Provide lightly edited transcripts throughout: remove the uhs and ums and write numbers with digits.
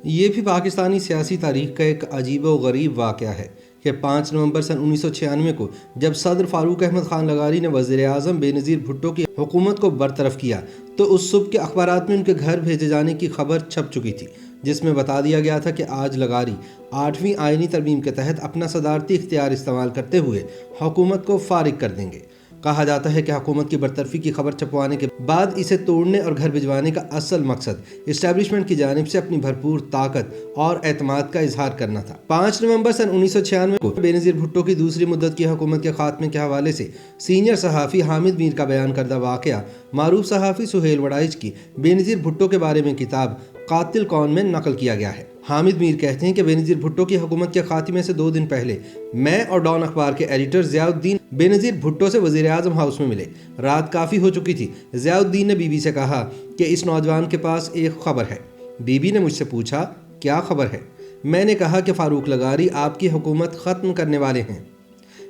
یہ بھی پاکستانی سیاسی تاریخ کا ایک عجیب و غریب واقعہ ہے کہ 5 نومبر سن 1996 کو جب صدر فاروق احمد خان لغاری نے وزیر اعظم بے نظیر بھٹو کی حکومت کو برطرف کیا تو اس صبح کے اخبارات میں ان کے گھر بھیجے جانے کی خبر چھپ چکی تھی، جس میں بتا دیا گیا تھا کہ آج لغاری 8ویں آئینی ترمیم کے تحت اپنا صدارتی اختیار استعمال کرتے ہوئے حکومت کو فارغ کر دیں گے۔ کہا جاتا ہے کہ حکومت کی برطرفی کی خبر چھپوانے کے بعد اسے توڑنے اور گھر بھجوانے کا اصل مقصد اسٹیبلشمنٹ کی جانب سے اپنی بھرپور طاقت اور اعتماد کا اظہار کرنا تھا۔ 5 نومبر سن 1996 کو بے نظیر بھٹو کی دوسری مدت کی حکومت کے خاتمے کے حوالے سے سینئر صحافی حامد میر کا بیان کردہ واقعہ معروف صحافی سہیل وڑائچ کی بے نظیر بھٹو کے بارے میں کتاب قاتل کون میں نقل کیا گیا ہے۔ حامد میر کہتے ہیں کہ بے نظیر بھٹو کی حکومت کے خاتمے سے 2 دن پہلے میں اور ڈان اخبار کے ایڈیٹر ضیاء الدین بے نظیر بھٹو سے وزیر اعظم ہاؤس میں ملے۔ رات کافی ہو چکی تھی۔ ضیاء الدین نے بی بی سے کہا کہ اس نوجوان کے پاس ایک خبر ہے۔ بی بی نے مجھ سے پوچھا کیا خبر ہے؟ میں نے کہا کہ فاروق لغاری آپ کی حکومت ختم کرنے والے ہیں۔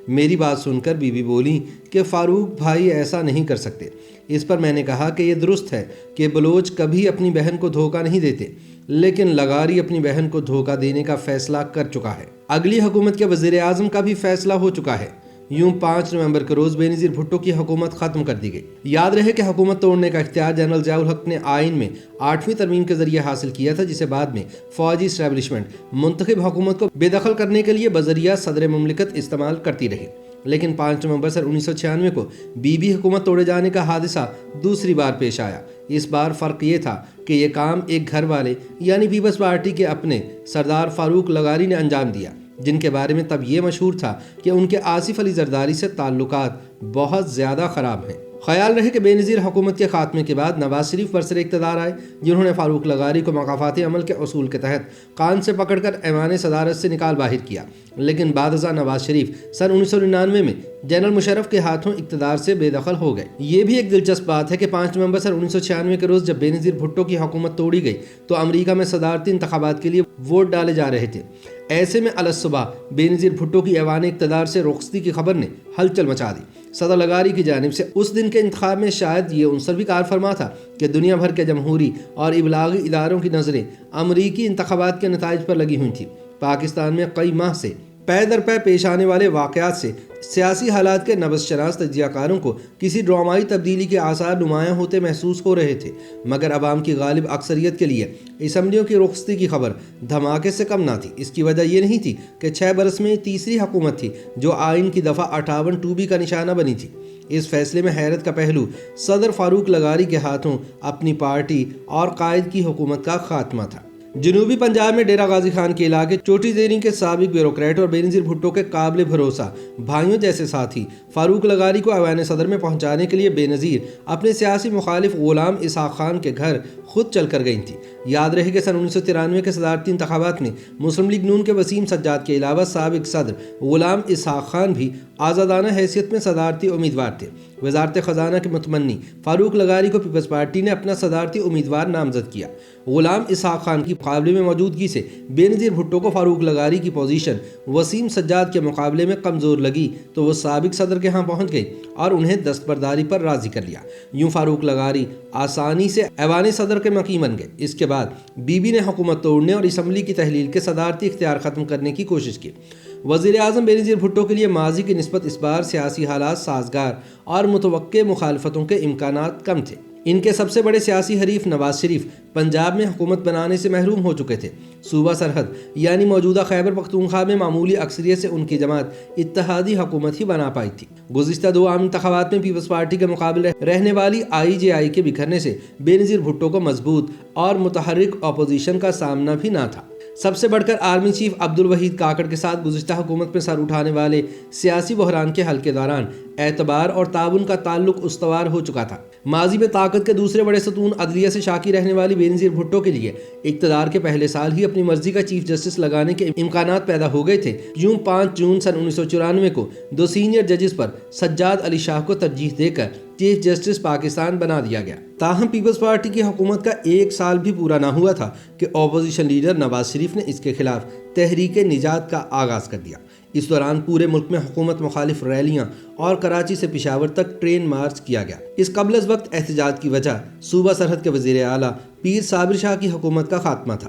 میری بات سن کر بی بی بولی کہ فاروق بھائی ایسا نہیں کر سکتے۔ اس پر میں نے کہا کہ یہ درست ہے کہ بلوچ کبھی اپنی بہن کو دھوکہ نہیں دیتے، لیکن لغاری اپنی بہن کو دھوکہ دینے کا فیصلہ کر چکا ہے۔ اگلی حکومت کے وزیر اعظم کا بھی فیصلہ ہو چکا ہے۔ یوں 5 نومبر کے روز بے نظیر بھٹو کی حکومت ختم کر دی گئی۔ یاد رہے کہ حکومت توڑنے کا اختیار جنرل ضیاء الحق نے آئین میں 8ویں ترمیم کے ذریعے حاصل کیا تھا، جسے بعد میں فوجی اسٹیبلشمنٹ منتخب حکومت کو بے دخل کرنے کے لیے بذریعہ صدر مملکت استعمال کرتی رہی۔ لیکن 5 نومبر سن 1996 کو بی بی حکومت توڑے جانے کا حادثہ دوسری بار پیش آیا۔ اس بار فرق یہ تھا کہ یہ کام ایک گھر والے یعنی پیپلز پارٹی کے اپنے سردار فاروق لغاری نے انجام دیا، جن کے بارے میں تب یہ مشہور تھا کہ ان کے آصف علی زرداری سے تعلقات بہت زیادہ خراب ہیں۔ خیال رہے کہ بے نظیر حکومت کے خاتمے کے بعد نواز شریف برسر اقتدار آئے، جنہوں نے فاروق لغاری کو مقافات عمل کے اصول کے تحت کان سے پکڑ کر ایوان صدارت سے نکال باہر کیا، لیکن بعد ازاں نواز شریف سن 1999 میں جنرل مشرف کے ہاتھوں اقتدار سے بے دخل ہو گئے۔ یہ بھی ایک دلچسپ بات ہے کہ 5 نومبر سن 1996 کے روز جب بے نظیر بھٹو کی حکومت توڑی گئی تو امریکہ میں صدارتی انتخابات کے لیے ووٹ ڈالے جا رہے تھے۔ ایسے میں الصبح بے نظیر بھٹو کی ایوان اقتدار سے رخصتی کی خبر نے ہلچل مچا دی۔ صدر لغاری کی جانب سے اس دن کے انتخاب میں شاید یہ عنصر بھی کار فرما تھا کہ دنیا بھر کے جمہوری اور ابلاغی اداروں کی نظریں امریکی انتخابات کے نتائج پر لگی ہوئی تھیں۔ پاکستان میں کئی ماہ سے پے در پے پیش آنے والے واقعات سے سیاسی حالات کے نبض شناس تجزیہ کاروں کو کسی ڈرامائی تبدیلی کے آثار نمایاں ہوتے محسوس ہو رہے تھے، مگر عوام کی غالب اکثریت کے لیے اسمبلیوں کی رخصتی کی خبر دھماکے سے کم نہ تھی۔ اس کی وجہ یہ نہیں تھی کہ 6 برس میں تیسری حکومت تھی جو آئین کی دفعہ 58 2B کا نشانہ بنی تھی۔ اس فیصلے میں حیرت کا پہلو صدر فاروق لغاری کے ہاتھوں اپنی پارٹی اور قائد کی حکومت کا خاتمہ تھا۔ جنوبی پنجاب میں ڈیرہ غازی خان کے علاقے چوٹی زیریں کے سابق بیوروکریٹ اور بے نظیر بھٹو کے قابل بھروسہ بھائیوں جیسے ساتھی فاروق لغاری کو ایوان صدر میں پہنچانے کے لیے بے نظیر اپنے سیاسی مخالف غلام اسحاق خان کے گھر خود چل کر گئی تھی۔ یاد رہے کہ سن 1993 کے صدارتی انتخابات میں مسلم لیگ نون کے وسیم سجاد کے علاوہ سابق صدر غلام اسحاق خان بھی آزادانہ حیثیت میں صدارتی امیدوار تھے۔ وزارت خزانہ کے متمنی فاروق لغاری کو پیپلز پارٹی نے اپنا صدارتی امیدوار نامزد کیا۔ غلام اسحاق خان کی مقابلے میں موجودگی سے بے نظیر بھٹو کو فاروق لغاری کی پوزیشن وسیم سجاد کے مقابلے میں کمزور لگی تو وہ سابق صدر کے ہاں پہنچ گئی اور انہیں دستبرداری پر راضی کر لیا۔ یوں فاروق لغاری آسانی سے ایوان صدر کے مقیم بن گئے۔ اس کے بعد بی بی نے حکومت توڑنے اور اسمبلی کی تحلیل کے صدارتی اختیار ختم کرنے کی کوشش کی۔ وزیر اعظم بے نظیر بھٹو کے لیے ماضی کی نسبت اس بار سیاسی حالات سازگار اور متوقع مخالفتوں کے امکانات کم تھے۔ ان کے سب سے بڑے سیاسی حریف نواز شریف پنجاب میں حکومت بنانے سے محروم ہو چکے تھے۔ صوبہ سرحد یعنی موجودہ خیبر پختونخوا میں معمولی اکثریت سے ان کی جماعت اتحادی حکومت ہی بنا پائی تھی۔ گزشتہ 2 عام انتخابات میں پیپلز پارٹی کے مقابل رہنے والی IJI کے بکھرنے سے بے نظیر بھٹو کو مضبوط اور متحرک اپوزیشن کا سامنا بھی نہ تھا۔ سب سے بڑھ کر آرمی چیف عبدالوحید کاکڑ کے ساتھ گزشتہ حکومت میں سر اٹھانے والے سیاسی بحران کے حل کے دوران اعتبار اور تعاون کا تعلق استوار ہو چکا تھا۔ ماضی میں طاقت کے دوسرے بڑے ستون عدلیہ سے شاکی رہنے والی بے نظیر بھٹو کے لیے اقتدار کے پہلے سال ہی اپنی مرضی کا چیف جسٹس لگانے کے امکانات پیدا ہو گئے تھے۔ یوں 5 جون سن 1994 کو 2 سینئر ججز پر سجاد علی شاہ کو ترجیح دے کر چیف جسٹس پاکستان بنا دیا گیا۔ تاہم پیپلز پارٹی کی حکومت کا 1 سال بھی پورا نہ ہوا تھا کہ اپوزیشن لیڈر نواز شریف نے اس کے خلاف تحریک نجات کا آغاز کر دیا۔ اس دوران پورے ملک میں حکومت مخالف ریلیاں اور کراچی سے پشاور تک ٹرین مارچ کیا گیا۔ اس قبل از وقت احتجاج کی وجہ صوبہ سرحد کے وزیر اعلیٰ پیر صابر شاہ کی حکومت کا خاتمہ تھا۔